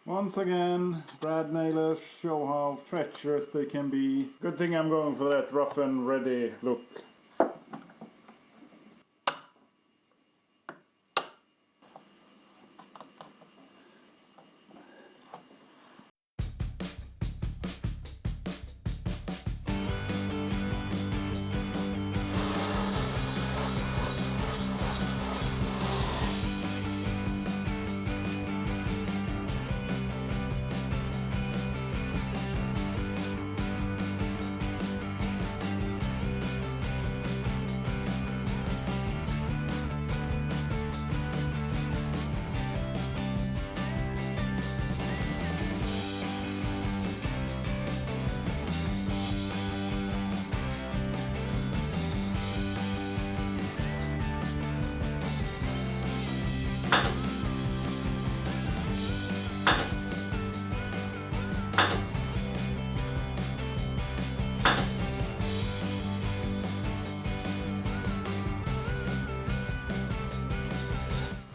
Once again, brad nailers show how treacherous they can be. Good thing I'm going for that rough and ready look.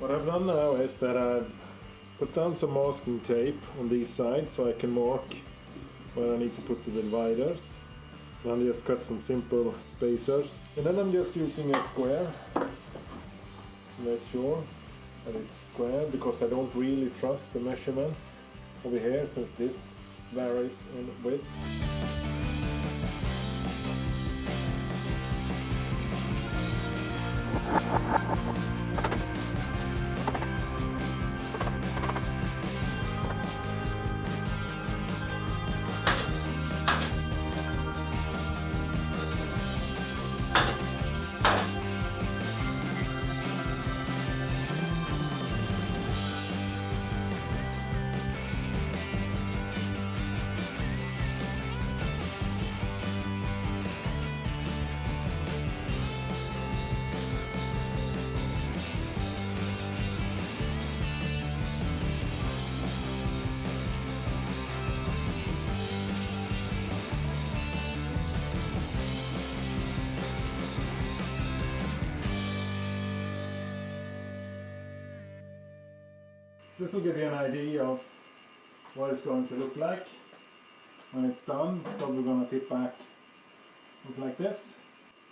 What I've done now is that I've put down some masking tape on these sides so I can mark where I need to put the dividers. And I'll just cut some simple spacers. And then I'm just using a square to make sure that it's square, because I don't really trust the measurements over here since this varies in width. This will give you an idea of what it's going to look like when it's done. It's probably going to tip back, look like this.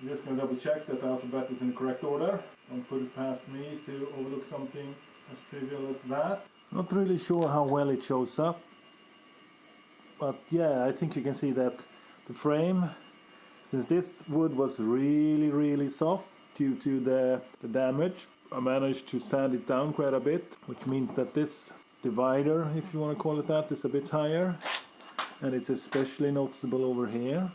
I'm just going to double check that the alphabet is in the correct order. Don't put it past me to overlook something as trivial as that. Not really sure how well it shows up, but yeah, I think you can see that the frame, since this wood was really soft due to the damage, I managed to sand it down quite a bit, which means that this divider, if you want to call it that, is a bit higher, and it's especially noticeable over here.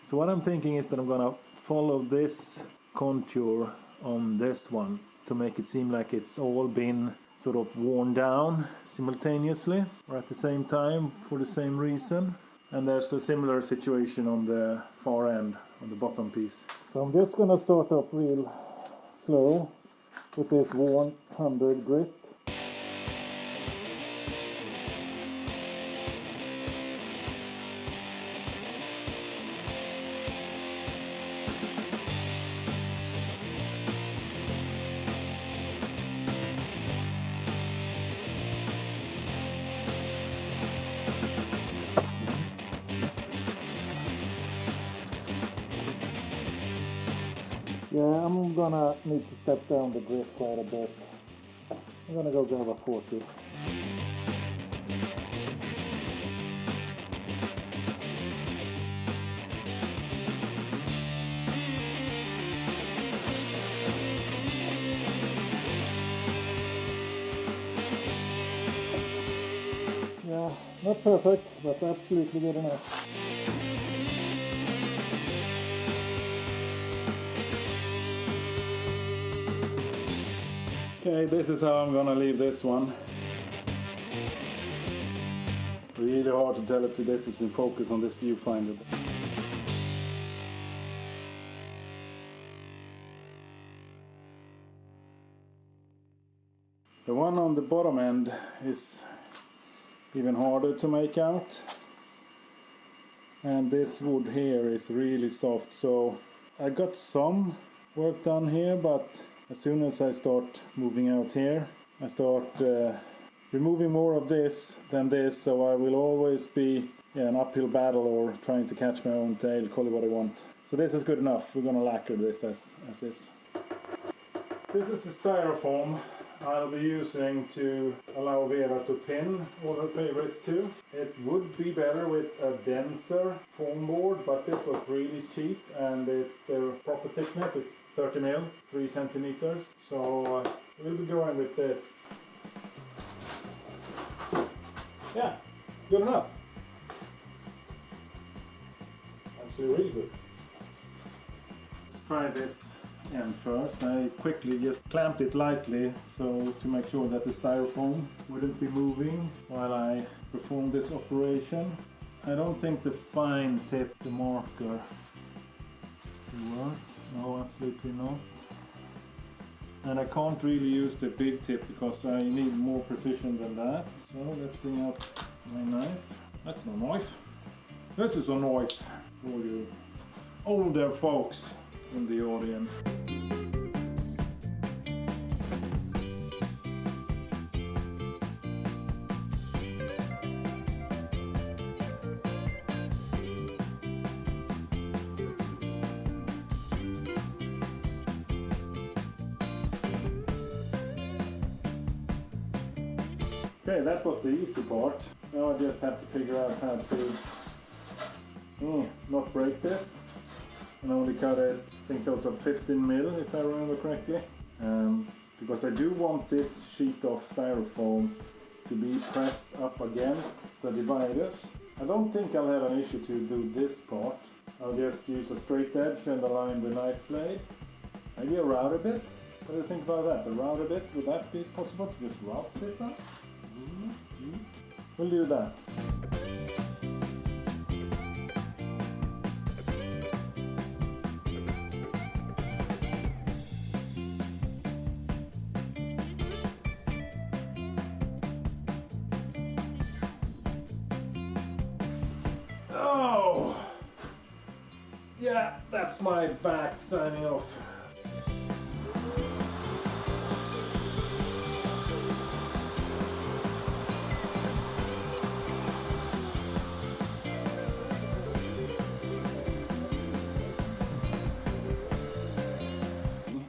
So what I'm thinking is that I'm gonna follow this contour on this one to make it seem like it's all been sort of worn down simultaneously or at the same time for the same reason. And there's a similar situation on the far end, on the bottom piece. So I'm just gonna start off real slow with this 100 grit. Yeah, I'm gonna need to step down the grit quite a bit. I'm gonna go grab a 40. Yeah, not perfect, but absolutely good enough. Okay, this is how I'm gonna leave this one. Really hard to tell if this is in focus on this viewfinder. The one on the bottom end is even harder to make out. And this wood here is really soft, so I got some work done here, but as soon as I start moving out here, I start removing more of this than this, so I will always be an uphill battle or trying to catch my own tail, call it what I want. So this is good enough. We're gonna lacquer this as is. This is the styrofoam I'll be using to allow Vera to pin all her favorites to. It would be better with a denser foam board, but this was really cheap and it's the proper thickness. It's 30 mil, 3 centimeters. So we'll be going with this. Yeah, good enough. Actually really good. Let's try this end first. I quickly just clamped it lightly so to make sure that the styrofoam wouldn't be moving while I perform this operation. I don't think the fine tip, the marker, will work. No, absolutely not. And I can't really use the big tip because I need more precision than that. So let's bring out my knife. That's no knife. This is a knife for you older folks in the audience. Okay, that was the easy part. Now I just have to figure out how to not break this. And only cut it, I think those are 15 mil if I remember correctly. Because I do want this sheet of styrofoam to be pressed up against the dividers. I don't think I'll have an issue to do this part. I'll just use a straight edge and align the knife blade. Maybe a router bit. What do you think about that? A router bit, would that be possible to just route this up? We'll do that. Oh! Yeah, that's my back signing off.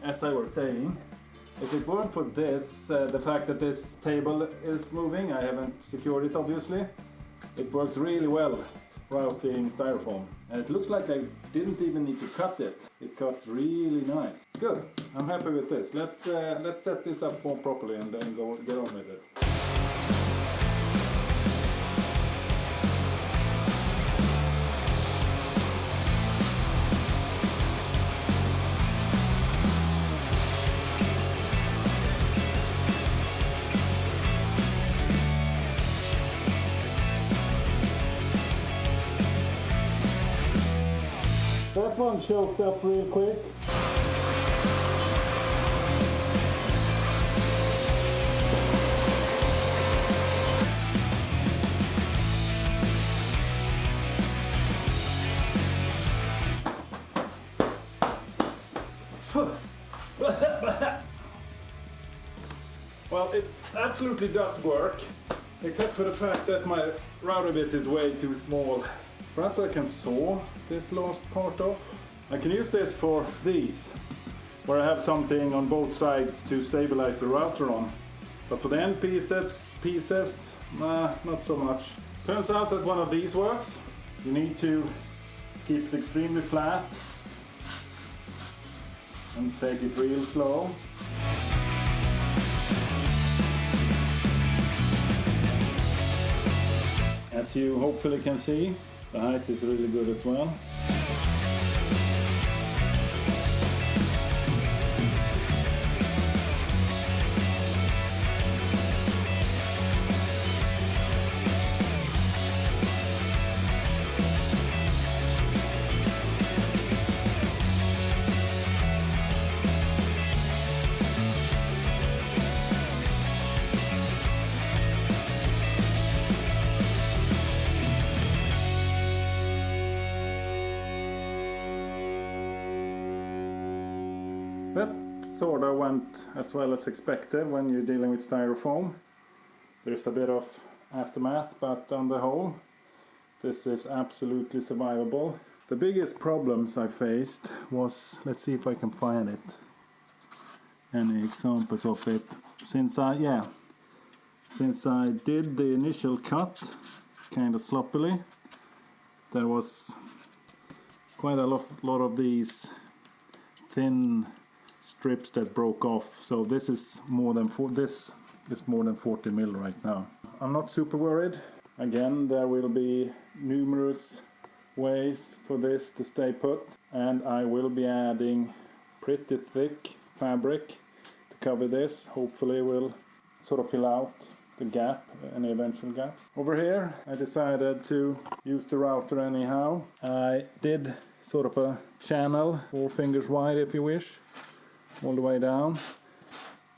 As I was saying, if it weren't for this, the fact that this table is moving, I haven't secured it obviously, it works really well routing styrofoam. And it looks like I didn't even need to cut it. It cuts really nice. Good, I'm happy with this. Let's set this up more properly and then get on with it. That one choked up real quick. Well, it absolutely does work, except for the fact that my router bit is way too small. Perhaps I can saw this last part off. I can use this for these, where I have something on both sides to stabilize the router on. But for the end pieces, nah, not so much. Turns out that one of these works. You need to keep it extremely flat and take it real slow. As you hopefully can see, the height is really good as well. That sort of went as well as expected when you're dealing with styrofoam. There's a bit of aftermath, but on the whole, this is absolutely survivable. The biggest problems I faced was, let's see if I can find it, any examples of it. Since I did the initial cut kind of sloppily, there was quite a lot of these thin strips that broke off. So this is more than 40 mil right now. I'm not super worried. Again, there will be numerous ways for this to stay put, and I will be adding pretty thick fabric to cover this. Hopefully it will sort of fill out the gap, any eventual gaps. Over here I decided to use the router anyhow. I did sort of a channel 4 fingers wide, if you wish, all the way down,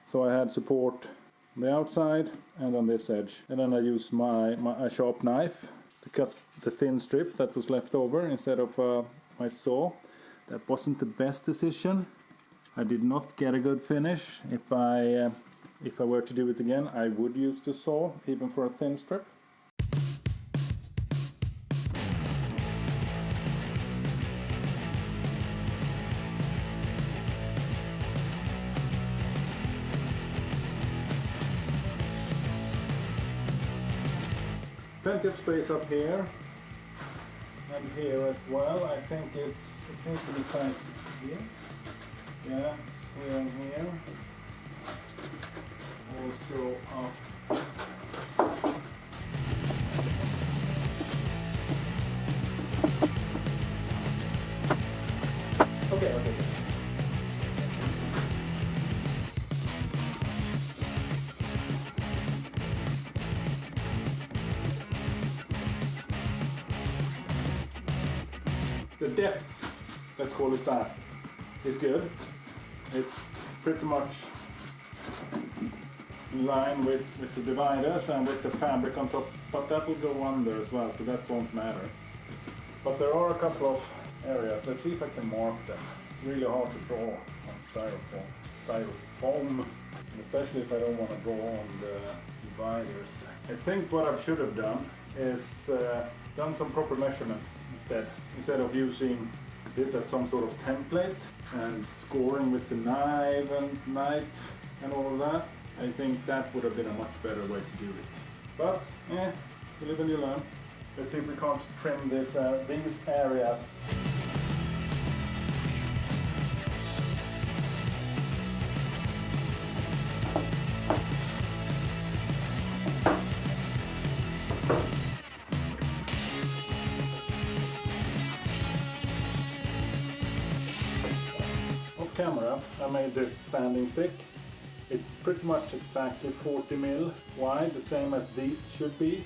so I had support on the outside and on this edge. And then I used a sharp knife to cut the thin strip that was left over instead of my saw. That wasn't the best decision. I did not get a good finish. If I were to do it again, I would use the saw even for a thin strip. Plenty of space up here and here as well. I think it seems to be tight here. Yeah, here and here. Also up. Okay. The depth, let's call it that, is good. It's pretty much in line with the dividers and with the fabric on top, but that will go under as well, so that won't matter. But there are a couple of areas. Let's see if I can mark them. It's really hard to draw on styrofoam, and especially if I don't want to draw on the dividers. I think what I should have done is done some proper measurements instead of using this as some sort of template and scoring with the knife and all of that. I think that would have been a much better way to do it. But you live and you learn. Let's see if we can't trim these areas. Off camera, I made this sanding stick. It's pretty much exactly 40 mil wide, the same as these should be,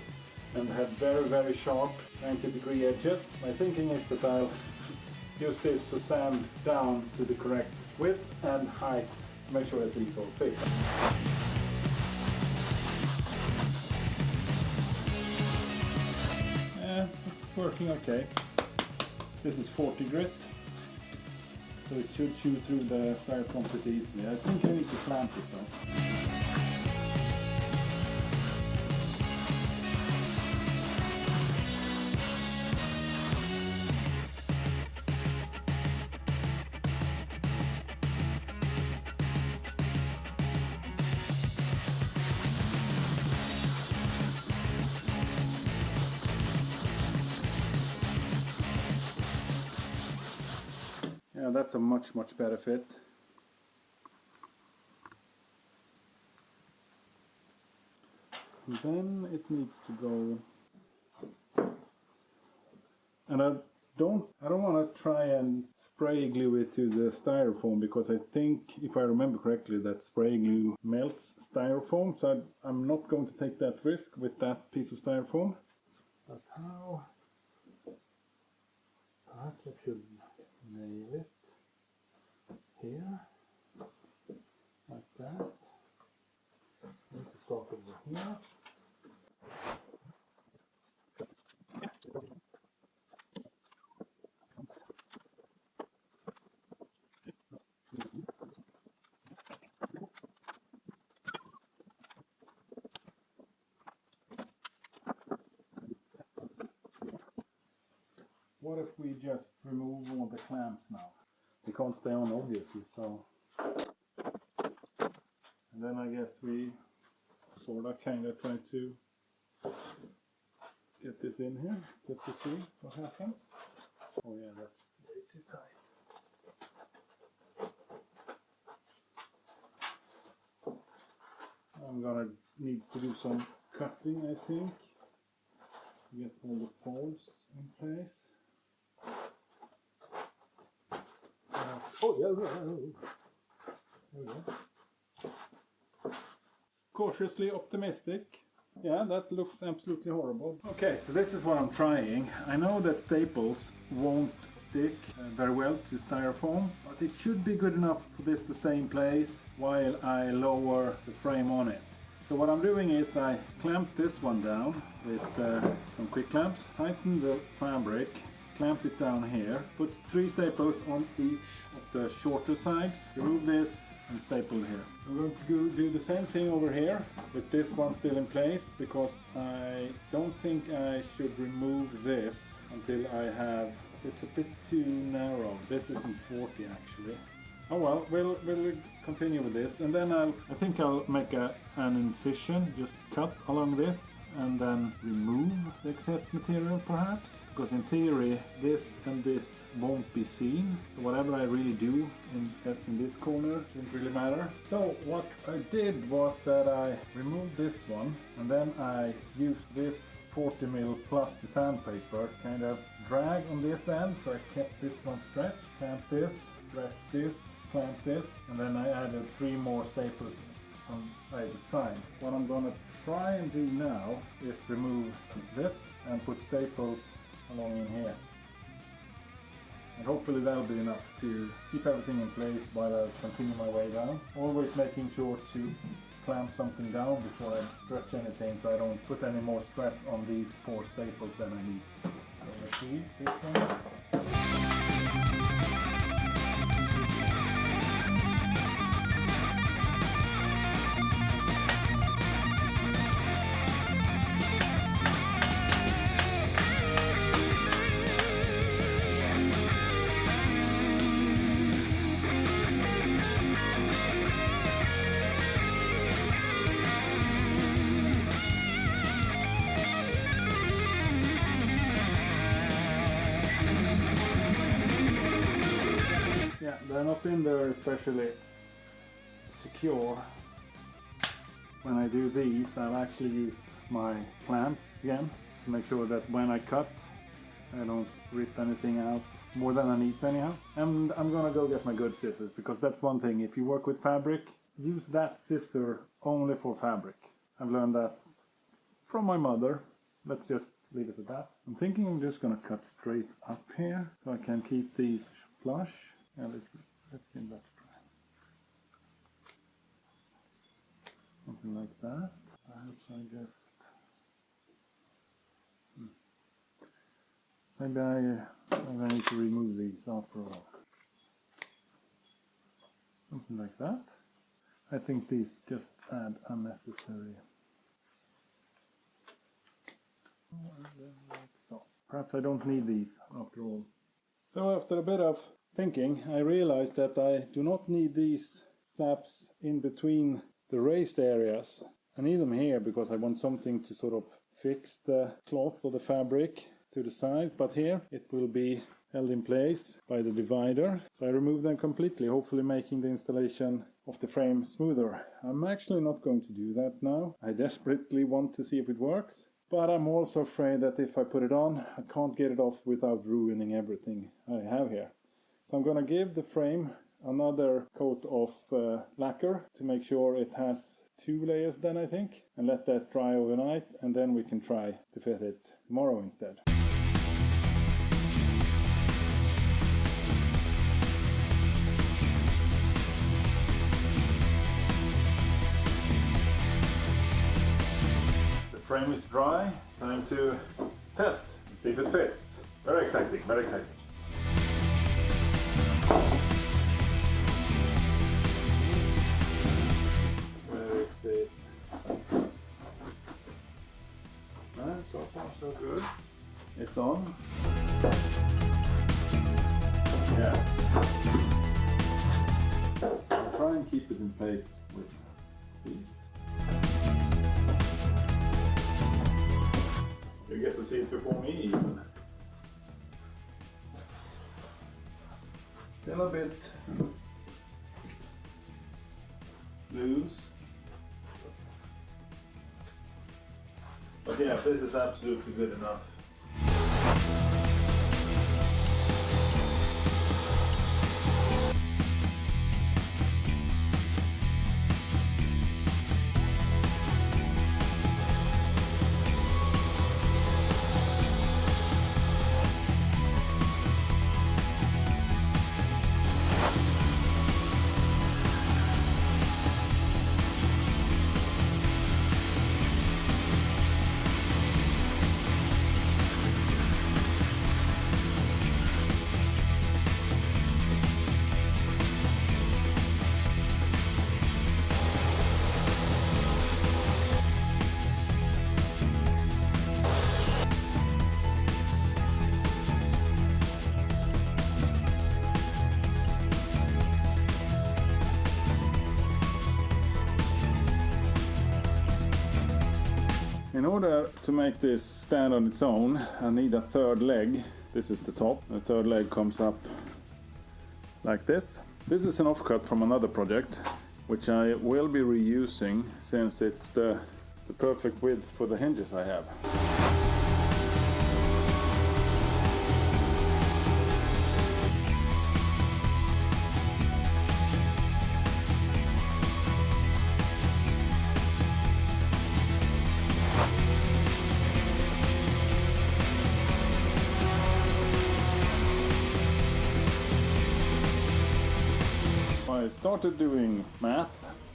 and have very sharp 90-degree edges. My thinking is that I'll use this to sand down to the correct width and height, make sure that these all fit. Yeah, it's working okay. This is 40 grit, so it should chew through the styrofoam pretty easily. I think I need to clamp it though. Yeah, that's a much better fit. And then it needs to go, and I don't want to try and spray glue it to the styrofoam, because I think, if I remember correctly, that spray glue melts styrofoam, so I'm not going to take that risk with that piece of styrofoam. But how? Perhaps I should nail it here, like that. Need to start over here. what if we just remove all the clamps now? They can't stay on obviously, so. And then I guess we sorta kinda try to get this in here, just to see what happens. Oh yeah, that's way too tight. I'm gonna need to do some cutting, I think, to get all the folds in place. Oh yeah, there we go. Cautiously optimistic. Yeah, that looks absolutely horrible. Okay, so this is what I'm trying. I know that staples won't stick very well to styrofoam, but it should be good enough for this to stay in place while I lower the frame on it. So what I'm doing is I clamp this one down with some quick clamps, tighten the fabric, clamp it down here, put 3 staples on each of the shorter sides, remove this and staple here. I'm going to do the same thing over here with this one still in place, because I don't think I should remove this until I have, it's a bit too narrow. This isn't 40 actually. Oh well, we'll continue with this, and then I think I'll make an incision, just cut along this and then remove the excess material perhaps, because in theory this and this won't be seen, so whatever I really do in this corner shouldn't really matter. So what I did was that I removed this one and then I used this 40mm plus the sandpaper, kind of drag on this end, so I kept this one stretched, clamp this, stretch this, clamp this, and then I added 3 more staples on either side. What I'm gonna try and do now is remove this and put staples along in here. And hopefully that'll be enough to keep everything in place while I continue my way down. Always making sure to clamp something down before I stretch anything, so I don't put any more stress on these 4 staples than I need. So let's see this one. They're not in there especially secure. When I do these, I'll actually use my clamps again to make sure that when I cut, I don't rip anything out more than I need anyhow. And I'm gonna go get my good scissors, because that's one thing. If you work with fabric, use that scissor only for fabric. I've learned that from my mother. Let's just leave it at that. I'm thinking I'm just gonna cut straight up here so I can keep these flush. Yeah, let's give that a try. Something like that. Perhaps I just... Maybe I need to remove these after all. Something like that. I think these just add unnecessary. Like so. Perhaps I don't need these after all. So after a bit of thinking, I realized that I do not need these flaps in between the raised areas. I need them here because I want something to sort of fix the cloth or the fabric to the side, but here it will be held in place by the divider. So I remove them completely, hopefully making the installation of the frame smoother. I'm actually not going to do that now. I desperately want to see if it works, but I'm also afraid that if I put it on, I can't get it off without ruining everything I have here. So I'm going to give the frame another coat of lacquer to make sure it has 2 layers then, I think, and let that dry overnight, and then we can try to fit it tomorrow instead. The frame is dry, time to test and see if it fits. Very exciting, very exciting. So far so good. It's on. Yeah. I'll try and keep it in place with these. You get to see it before me even. Still a bit loose. But yeah, this is absolutely good enough. In order to make this stand on its own, I need a third leg. This is the top. The third leg comes up like this. This is an offcut from another project, which I will be reusing since it's the perfect width for the hinges I have. I started doing math,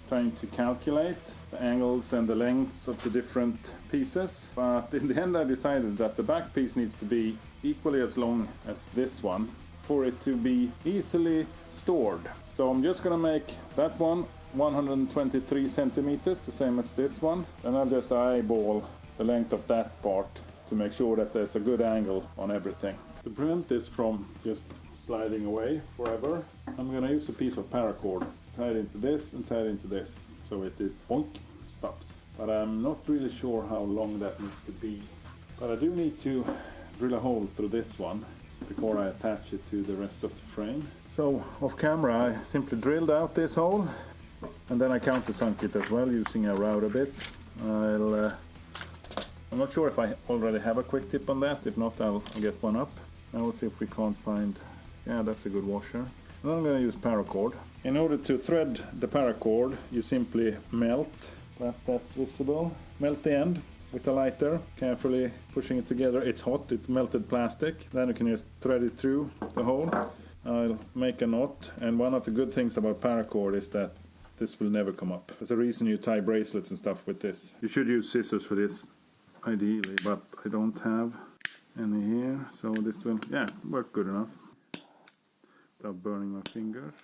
trying to calculate the angles and the lengths of the different pieces, but in the end I decided that the back piece needs to be equally as long as this one for it to be easily stored. So I'm just gonna make that one 123 centimeters, the same as this one, and I'll just eyeball the length of that part to make sure that there's a good angle on everything. To prevent this from just sliding away forever, I'm going to use a piece of paracord, tie it into this and tie it into this, so it bonk, stops. But I'm not really sure how long that needs to be. But I do need to drill a hole through this one before I attach it to the rest of the frame. So off camera I simply drilled out this hole, and then I countersunk it as well using a router bit. I'm not sure if I already have a quick tip on that. If not, I'll get one up. Now let's see if we can't find. Yeah, that's a good washer. And then I'm going to use paracord. In order to thread the paracord, you simply melt, perhaps that's visible, melt the end with a lighter, carefully pushing it together. It's hot, it's melted plastic. Then you can just thread it through the hole. I'll make a knot, and one of the good things about paracord is that this will never come up. There's a reason you tie bracelets and stuff with this. You should use scissors for this, ideally, but I don't have any here, so this will, yeah, work good enough. Without burning my fingers.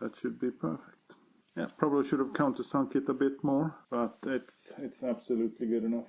That should be perfect. Yeah, probably should have countersunk it a bit more, but it's absolutely good enough.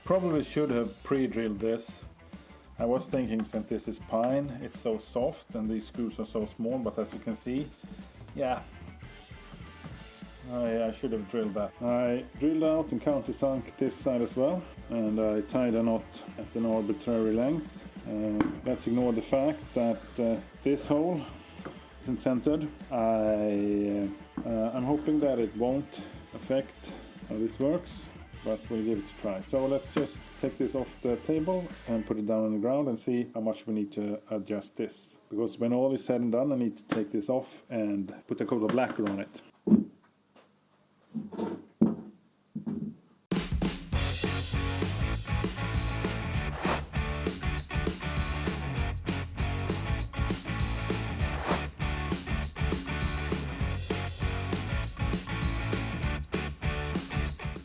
Probably should have pre-drilled this. I was thinking, since this is pine, it's so soft and these screws are so small, but as you can see, yeah, I should have drilled that. I drilled out and countersunk this side as well, and I tied a knot at an arbitrary length. Let's ignore the fact that this hole isn't centered. I'm hoping that it won't affect how this works, but we'll give it a try. So let's just take this off the table and put it down on the ground and see how much we need to adjust this. Because when all is said and done, I need to take this off and put a coat of lacquer on it.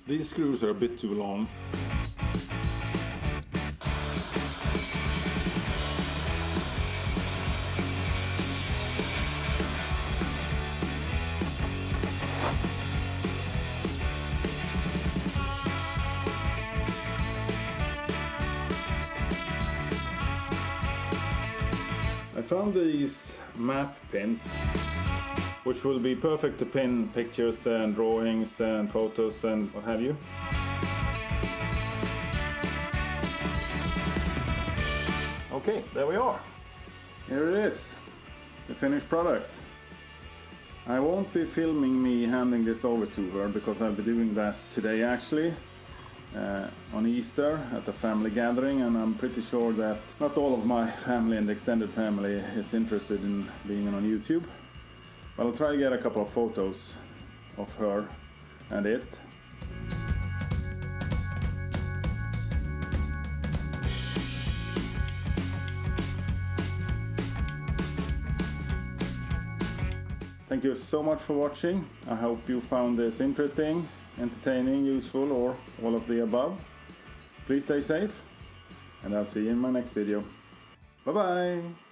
These screws are a bit too long. I found these map pins, which will be perfect to pin pictures and drawings and photos and what have you. Okay, there we are. Here it is, the finished product. I won't be filming me handing this over to her because I'll be doing that today actually, on Easter at a family gathering, and I'm pretty sure that not all of my family and extended family is interested in being on YouTube. But I'll try to get a couple of photos of her and it. Thank you so much for watching. I hope you found this interesting, entertaining, useful, or all of the above. Please stay safe, and I'll see you in my next video. Bye bye!